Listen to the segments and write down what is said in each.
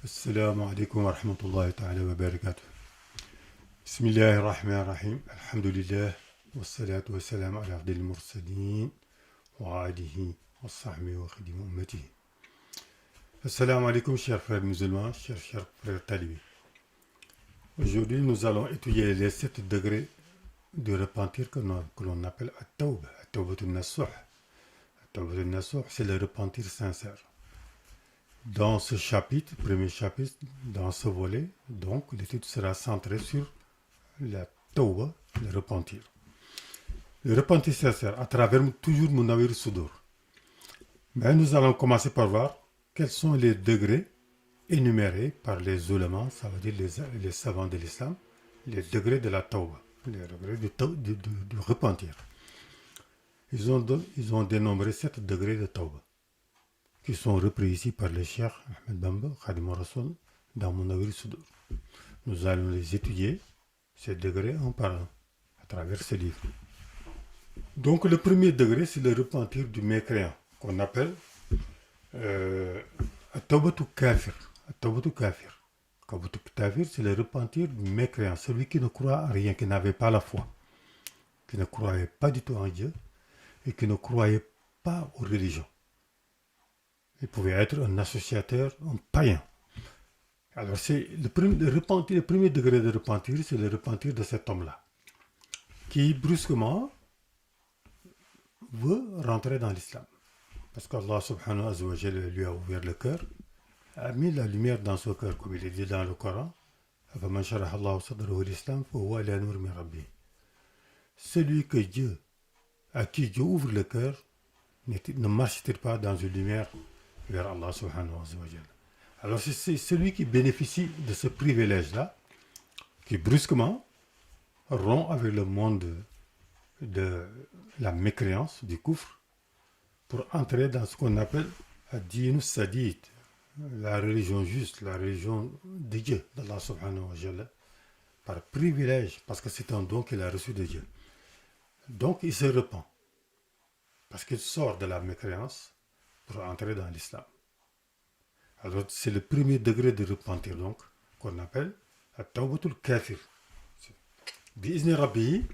السلام عليكم ورحمة الله تعالى وبركاته. بسم الله الرحمن الرحيم. الحمد لله والصلاة والسلام على أفضل المرسلين وآله وصحبه وخدم أمته. Assalamu alaikum chers frères musulmans, chers frères talibés. Aujourd'hui nous allons étudier les 7 degrés de repentir que l'on appelle At-Tawbah, At-Tawbatul Nasuh. At-Tawbatul Nasuh, c'est le repentir sincère. Dans ce chapitre, premier chapitre, dans ce volet, donc l'étude sera centrée sur la tawbah, le repentir. Le repentir sincère à travers toujours Munawwir Sudur. Mais nous allons commencer par voir quels sont les degrés énumérés par les ulémas, ça veut dire les savants de l'islam, les degrés de la tawbah, les degrés du repentir. Ils ont dénombré 7 degrés de tawbah, qui sont repris ici par le Cheikh Ahmed Bamba, Khadim Rasoul, dans Munawwir Sudur. Nous allons les étudier, ces degrés, un par un, à travers ce livre. Donc le premier degré, c'est le repentir du mécréant, qu'on appelle At-Tawbatul Kafir. At-Tawbatul Kafir. At-Tawbatul Kafir, c'est le repentir du mécréant, celui qui ne croit à rien, qui n'avait pas la foi, qui ne croyait pas du tout en Dieu, et qui ne croyait pas aux religions. Il pouvait être un associateur, un païen. Alors, c'est le premier degré de repentir, c'est le repentir de cet homme-là, qui brusquement veut rentrer dans l'islam. Parce qu'Allah subhanahu wa ta'ala lui a ouvert le cœur, a mis la lumière dans son cœur, comme il est dit dans le Coran. Celui à qui Dieu ouvre le cœur, ne marche-t-il pas dans une lumière vers Allah subhanahu wa ta'ala. Alors c'est celui qui bénéficie de ce privilège-là, qui brusquement rompt avec le monde de la mécréance, du kufr, pour entrer dans ce qu'on appelle Ad-Din Sadid, la religion juste, la religion de Dieu, d'Allah subhanahu wa ta'ala, par privilège, parce que c'est un don qu'il a reçu de Dieu. Donc il se repent, parce qu'il sort de la mécréance pour entrer dans l'islam. Alors c'est le premier degré de repentir donc, qu'on appelle At-Tawbatul Kafir. Bi'izni Rabbi,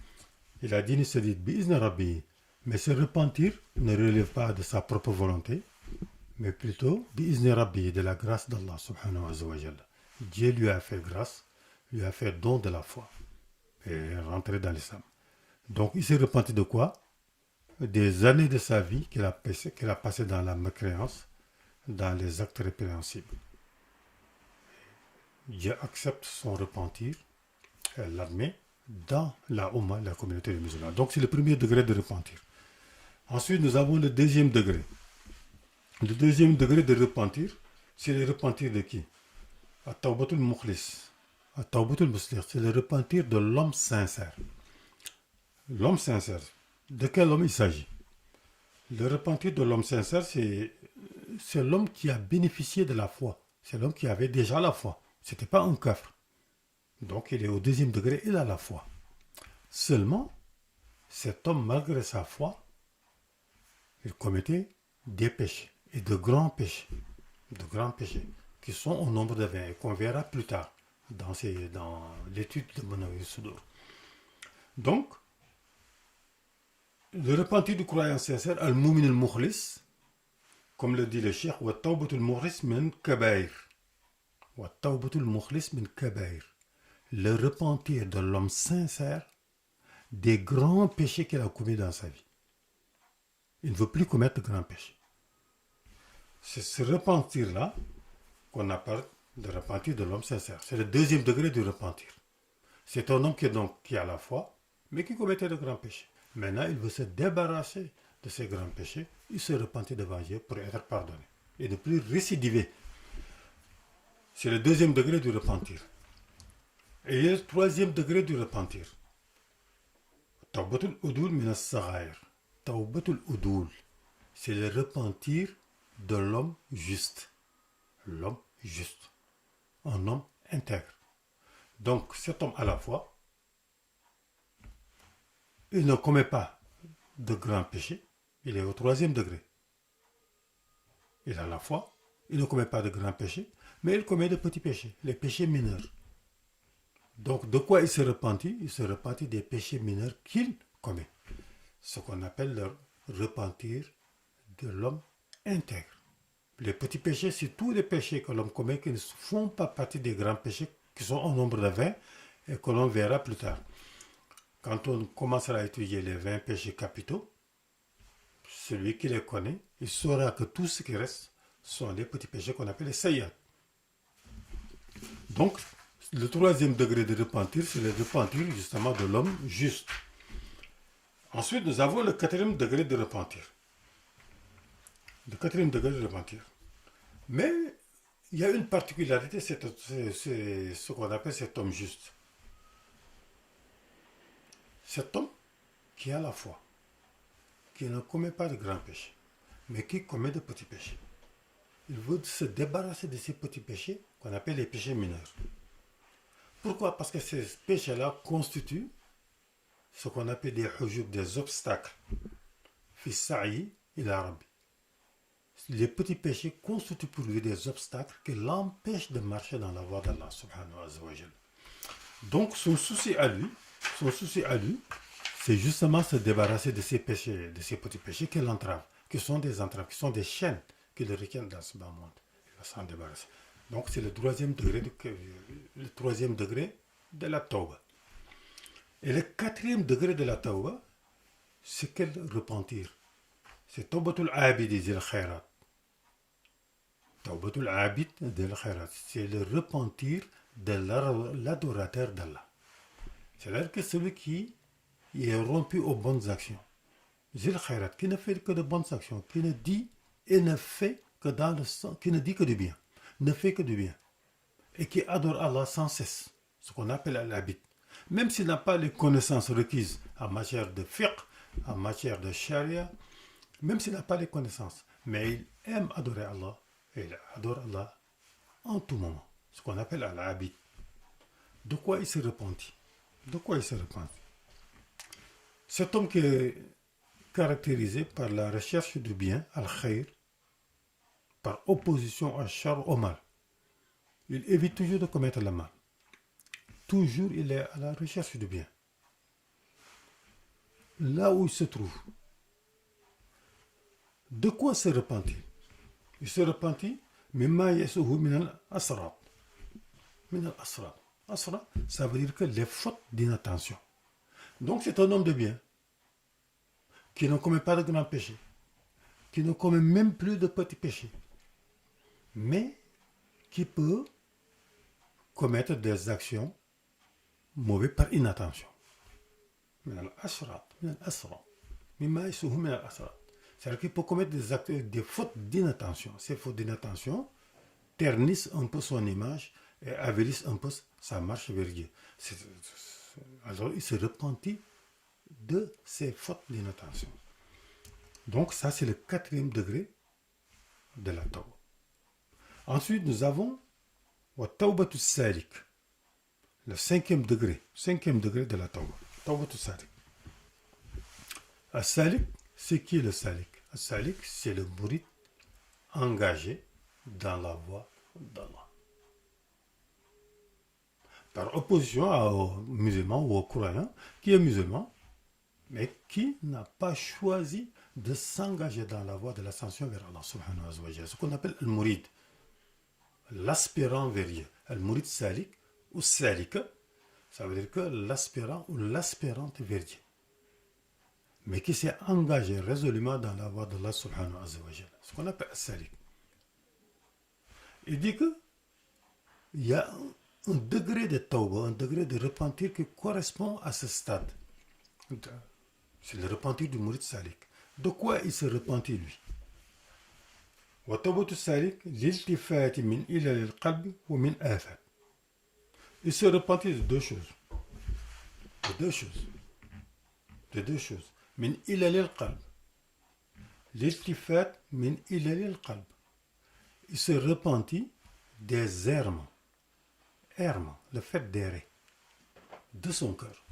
il a dit Sadid, Bi'izni Rabbi. Mais ce repentir ne relève pas de sa propre volonté, mais plutôt Bi'izni Rabbi, de la grâce d'Allah subhanahu wa ta'ala. Dieu lui a fait grâce, lui a fait don de la foi, et rentré dans l'islam. Donc il s'est repenti de quoi? Des années de sa vie qu'il a passé dans la mécréance, dans les actes répréhensibles. Dieu accepte son repentir, elle l'admet dans la Ummah, la communauté des musulmans. Donc c'est le premier degré de repentir. Ensuite, nous avons le deuxième degré. Le deuxième degré de repentir, c'est le repentir de qui? At-Tawbatul Mukhlis. At-Tawbatul Muslir, c'est le repentir de l'homme sincère. L'homme sincère. De quel homme il s'agit? Le repentir de l'homme sincère, c'est l'homme qui a bénéficié de la foi. C'est l'homme qui avait déjà la foi. Ce n'était pas un kafir. Donc il est au deuxième degré, il a la foi. Seulement, cet homme, malgré sa foi, il commettait des péchés, et de grands péchés, qui sont au nombre de 20, et qu'on verra plus tard dans l'étude de Munawwir Sudur. Donc, le repentir du croyant sincère, al-mu'min al-mukhlis, comme le dit le cheikh, wa tawbatul mukhlis min kabair. Wa tawbatul mukhlis min kabair. Le repentir de l'homme sincère des grands péchés qu'il a commis dans sa vie. Il ne veut plus commettre de grands péchés. C'est ce repentir-là qu'on appelle le repentir de l'homme sincère. C'est le deuxième degré du repentir. C'est un homme qui a la foi, mais qui commettait de grands péchés. Maintenant, il veut se débarrasser de ces grands péchés. Il se repentit devant Dieu pour être pardonné et ne plus récidiver. C'est le deuxième degré du repentir. Et le troisième degré du repentir. Tawbatul Udul min as-Saghair. Tawbatul Udul, c'est le repentir de l'homme juste. L'homme juste. Un homme intègre. Donc cet homme à la foi, il ne commet pas de grands péchés. Il est au troisième degré. Il a la foi, il ne commet pas de grands péchés, mais il commet de petits péchés, les péchés mineurs. Donc, de quoi il se repentit? Il se repentit des péchés mineurs qu'il commet. Ce qu'on appelle le repentir de l'homme intègre. Les petits péchés, c'est tous les péchés que l'homme commet qui ne font pas partie des grands péchés, qui sont au nombre de 20 et que l'on verra plus tard. Quand on commencera à étudier les 20 péchés capitaux, celui qui les connaît, il saura que tout ce qui reste sont les petits péchés qu'on appelle les sayyat. Donc, le troisième degré de repentir, c'est le repentir justement de l'homme juste. Ensuite, nous avons le quatrième degré de repentir. Le quatrième degré de repentir. Mais il y a une particularité, c'est ce qu'on appelle cet homme juste. Cet homme qui a la foi, qui ne commet pas de grands péchés, mais qui commet de petits péchés. Il veut se débarrasser de ces petits péchés qu'on appelle les péchés mineurs. Pourquoi? Parce que ces péchés-là constituent ce qu'on appelle des obstacles. Fis-sa'i ila rabbi. Les petits péchés constituent pour lui des obstacles qui l'empêchent de marcher dans la voie d'Allah subhanahu wa ta'ala. Donc son souci à lui, c'est justement se débarrasser de ces péchés, de ces petits péchés qui l'entravent, qui sont des entraves, qui sont des chaînes qui le retiennent dans ce bas monde. Il va s'en débarrasser. Donc c'est le troisième degré de la tauba. Et le quatrième degré de la tauba, c'est quel repentir? C'est taubatul abid zil khairat. Taubatul abid zil khairat. C'est le repentir de l'adorateur d'Allah. C'est-à-dire que celui qui est rompu aux bonnes actions. Zil khairat, qui ne fait que de bonnes actions, qui ne dit et ne fait que dans le sens, qui ne dit que du bien, ne fait que du bien, et qui adore Allah sans cesse, ce qu'on appelle l'abid. Même s'il n'a pas les connaissances requises en matière de fiqh, en matière de charia, même s'il n'a pas les connaissances, mais il aime adorer Allah, et il adore Allah en tout moment, ce qu'on appelle l'abid. De quoi il se repentit? De quoi il se repentit? Cet homme qui est caractérisé par la recherche du bien, al-khair, par opposition à shar, au mal. Il évite toujours de commettre le mal. Toujours il est à la recherche du bien. Là où il se trouve. De quoi se repentit? Il se repentit, mimma yasuhu min al-asrat. Min al-asrat. Asra, ça veut dire que les fautes d'inattention. Donc c'est un homme de bien, qui ne commet pas de grands péchés, qui ne commet même plus de petits péchés, mais qui peut commettre des actions mauvaises par inattention. C'est-à-dire qu'il peut commettre des fautes d'inattention. Ces fautes d'inattention ternissent un peu son image et avilissent un peu sa marche vers Dieu. Alors il se repentit de ses fautes d'inattention. Donc ça c'est le quatrième degré de la tauba. Ensuite nous avons wa tawbatu salik, le cinquième degré de la tauba. Tawbatu salik. As-salik, c'est qui le salik? As-salik, c'est le mouride engagé dans la voie d'Allah. Par opposition au musulman ou au croyant qui est musulman, mais qui n'a pas choisi de s'engager dans la voie de l'ascension vers Allah subhanahu wa ta'ala. Ce qu'on appelle le mourid, l'aspirant vers Dieu. Le mourid salik ou salika, ça veut dire que l'aspirant ou l'aspirante vers Dieu. Mais qui s'est engagé résolument dans la voie d'Allah subhanahu wa ta'ala. Ce qu'on appelle salik. Il dit que il y a un degré de tauba, un degré de repentir qui correspond à ce stade. C'est le repentir du mourid salik. De quoi il se repentit lui? وَتَوْبَةُ السَّالِكِ لِلْتِفَاتِ مِنْ إِلَى الْقَلْبِ وَمِنْ آفَةٍ. Il se repentit de deux choses. De deux choses. مِنْ إِلَى الْقَلْبِ. l'iltifat min ilalil qalb. Il se repentit des errements, le fait d'errer de son cœur.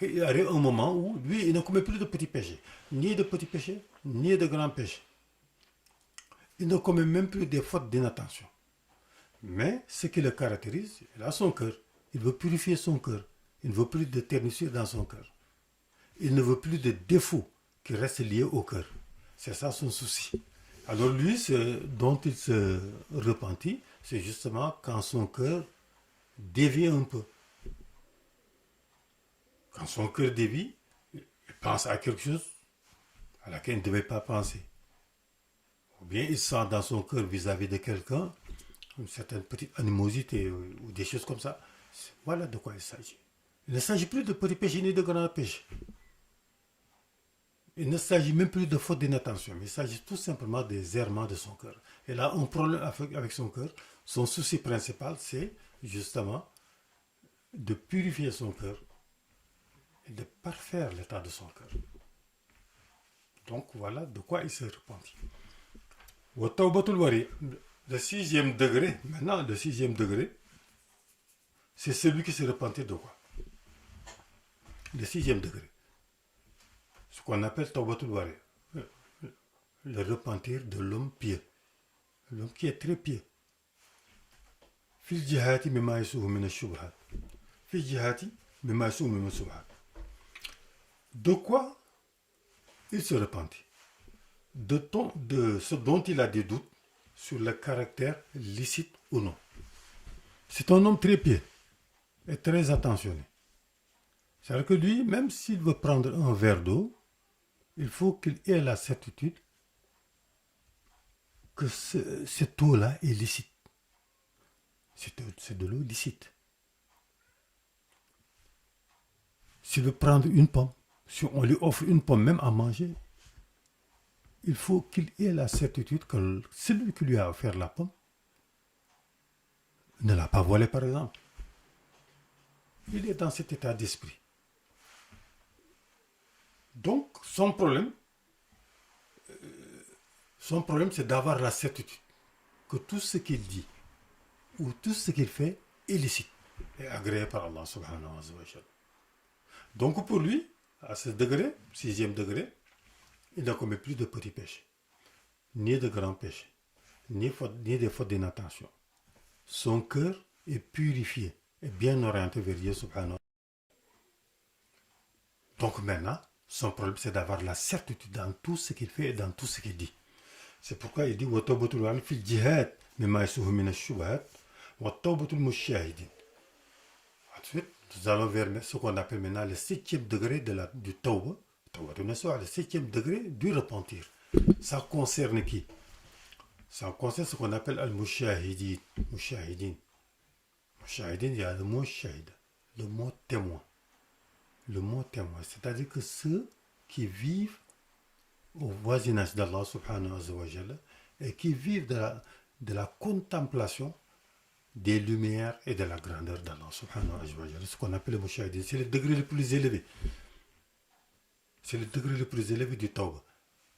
Il arrive un moment où lui, il ne commet plus de petits péchés, ni de grands péchés. Il ne commet même plus des fautes d'inattention. Mais ce qui le caractérise, il a son cœur. Il veut purifier son cœur. Il ne veut plus de ternissure dans son cœur. Il ne veut plus de défauts qui restent liés au cœur. C'est ça son souci. Alors lui, ce dont il se repentit, c'est justement quand son cœur dévie un peu. Quand son cœur dévie, il pense à quelque chose à laquelle il ne devait pas penser. Ou bien il sent dans son cœur vis-à-vis de quelqu'un une certaine petite animosité ou des choses comme ça. Voilà de quoi il s'agit. Il ne s'agit plus de petits péchés ni de grands péchés. Il ne s'agit même plus de faute d'inattention, mais il s'agit tout simplement des errements de son cœur. Il a un problème avec son cœur. Son souci principal, c'est justement de purifier son cœur et de parfaire l'état de son cœur. Donc voilà de quoi il se repentit. Le sixième degré, maintenant le sixième degré, c'est celui qui se repentit de quoi? Le sixième degré. Ce qu'on appelle Tawbatul Wari. Le repentir de l'homme pieux. L'homme qui est très pieux. Fil jihati mimma yasuhu min ash-shubhat. Fil jihati mimma yasuhu min ash-shubhat. De quoi il se repentit? De ce dont il a des doutes sur le caractère licite ou non. C'est un homme très pieux et très attentionné. C'est-à-dire que lui, même s'il veut prendre un verre d'eau, il faut qu'il ait la certitude que cette eau-là est licite. C'est de l'eau licite. S'il veut prendre une pomme, si on lui offre une pomme même à manger, il faut qu'il ait la certitude que celui qui lui a offert la pomme ne l'a pas volée, par exemple. Il est dans cet état d'esprit. Donc, son problème, c'est d'avoir la certitude que tout ce qu'il dit ou tout ce qu'il fait est licite et agréé par Allah subhanahu wa ta'ala. Donc, pour lui, à ce degré, sixième degré, il ne commet plus de petits péchés, ni de grands péchés, ni des fautes d'inattention. Son cœur est purifié et bien orienté vers Dieu subhanahu wa ta'ala. Donc maintenant, son problème, c'est d'avoir la certitude dans tout ce qu'il fait et dans tout ce qu'il dit. C'est pourquoi il dit وَتَوْبَةُ الْعَلْمِ فِي الْجِهَادِ مِمَّا يَسُوهُ مِنَ الشُّبْهَاتِ وَتَوْبَةُ الْمُشَّاهِدِينَ. Ensuite, nous allons vers ce qu'on appelle maintenant le septième degré du tawbah, le septième degré du repentir. Ça concerne qui? Ça concerne ce qu'on appelle al-mushahidin. Mushahidin, il y a le mot shahid, le mot témoin. Le mot témoin, c'est-à-dire que ceux qui vivent au voisinage d'Allah subhanahu wa ta'ala et qui vivent de la contemplation des lumières et de la grandeur d'Allah subhanahu wa ta'ala. Ce qu'on appelle le mushahidin, c'est le degré le plus élevé. C'est le degré le plus élevé du tawbah.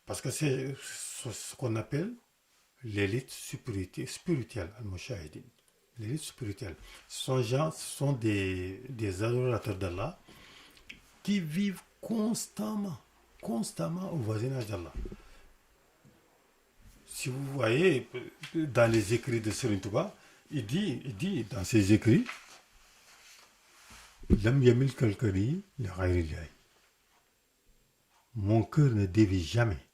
Parce que c'est ce qu'on appelle l'élite spirituelle, al-mushahidin. L'élite spirituelle. Ce sont des adorateurs d'Allah qui vivent constamment au voisinage d'Allah. Si vous voyez dans les écrits de Serigne Touba, il dit dans ses écrits Lam yamil kalkari li ghayrillahi. Mon cœur ne dévie jamais,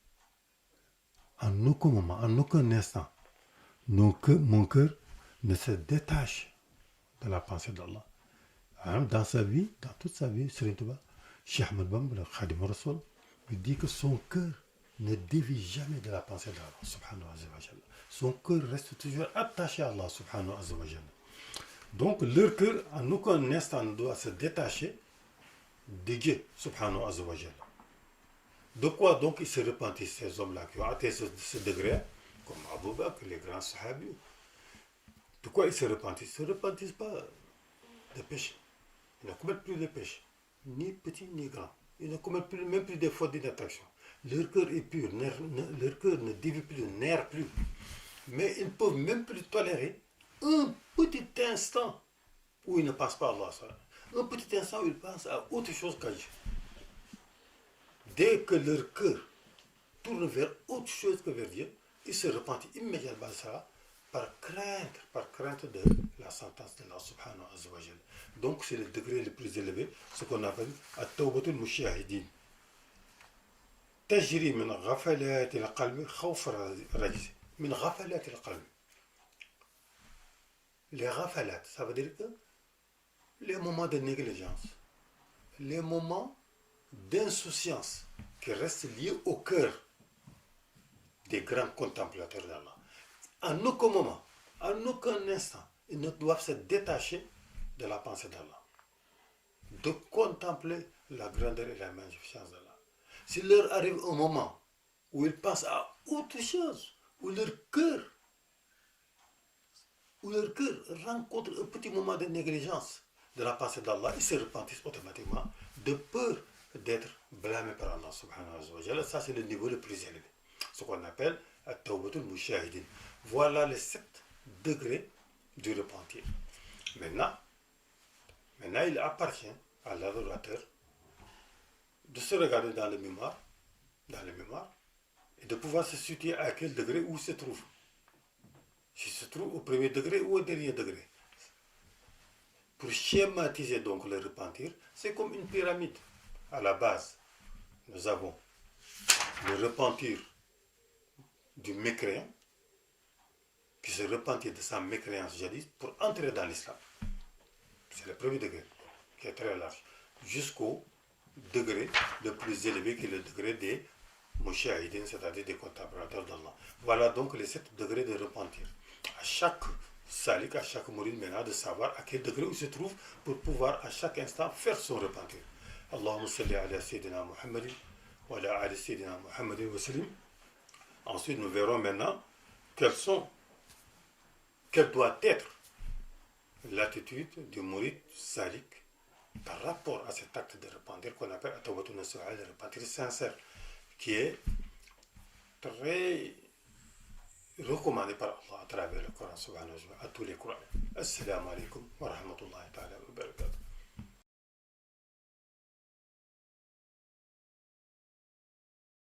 en aucun moment, en aucun instant. Mon cœur ne se détache de la pensée d'Allah. Dans sa vie, dans toute sa vie, Serigne Touba, Cheikh Ahmad Bamba, le Khadim Rasoul, il dit que son cœur ne dévie jamais de la pensée d'Allah subhanahu wa ta'ala. Son cœur reste toujours attaché à Allah subhanahu wa ta'ala. Donc leur cœur en aucun instant ne doit se détacher de Dieu subhanahu wa ta'ala. De quoi donc ils se repentissent, ces hommes-là qui ont atteint ce degré, comme Abu Bakr, les grands sahabis? De quoi ils se repentissent? Ils ne se repentissent pas de péché. Ils ne commettent plus de péché, ni petit ni grand. Ils ne commettent même plus de fautes d'inattention. Leur cœur est pur, leur cœur ne dévie plus, n'erre plus. Mais ils ne peuvent même plus tolérer un petit instant où ils ne passent pas à Allah. Un petit instant où ils pensent à autre chose qu'à Dieu. Dès que leur cœur tourne vers autre chose que vers Dieu, il se repentit immédiatement de ça par crainte de la sentence de Allah subhanahu wa ta'ala. Donc c'est le degré le plus élevé, ce qu'on appelle at-tawbatul mushahidin. تجري من غفلات القلب خوف الرجس من غفلات القلب. Les غفلات, ça veut dire que les moments de négligence, les moments d'insouciance qui restent liés au cœur des grands contemplateurs d'Allah. En aucun moment, en aucun instant, ils ne doivent se détacher de la pensée d'Allah, de contempler la grandeur et la magnificence d'Allah. S'il leur arrive un moment où ils pensent à autre chose, où leur cœur rencontre un petit moment de négligence de la pensée d'Allah, ils se repentissent automatiquement de peur d'être blâmés par Allah subhanahu wa ta'ala. Ça, c'est le niveau le plus élevé, ce qu'on appelle at-tawbatul mushahidin. Voilà les 7 degrés du repentir. Maintenant, il appartient à l'adorateur de se regarder dans le mémoire, et de pouvoir se situer à quel degré où il se trouve. S'il se trouve au premier degré ou au dernier degré. Pour schématiser donc le repentir, c'est comme une pyramide. À la base, nous avons le repentir du mécréant, qui se repentit de sa mécréance jadis pour entrer dans l'islam. C'est le premier degré, qui est très large, jusqu'au degré le plus élevé, qui est le degré des mushahidin, c'est-à-dire des contemplateurs d'Allah. Voilà donc les 7 degrés de repentir. À chaque salik, à chaque mouride maintenant, de savoir à quel degré il se trouve pour pouvoir à chaque instant faire son repentir. Allahumma salli ala sayyidina Muhammadin wa ala ali sayyidina Muhammadin wa sallim. Ensuite, nous verrons maintenant quelle doit être l'attitude du mouride salik par rapport à cet acte de repentir qu'on appelle at-tawbatul nasuha, le repentir sincère, qui est très recommandé par Allah à travers le Coran subhanahu wa ta'ala, à tous les Corans. Assalamu alaikum wa rahmatullahi ta'ala wa barakatuh.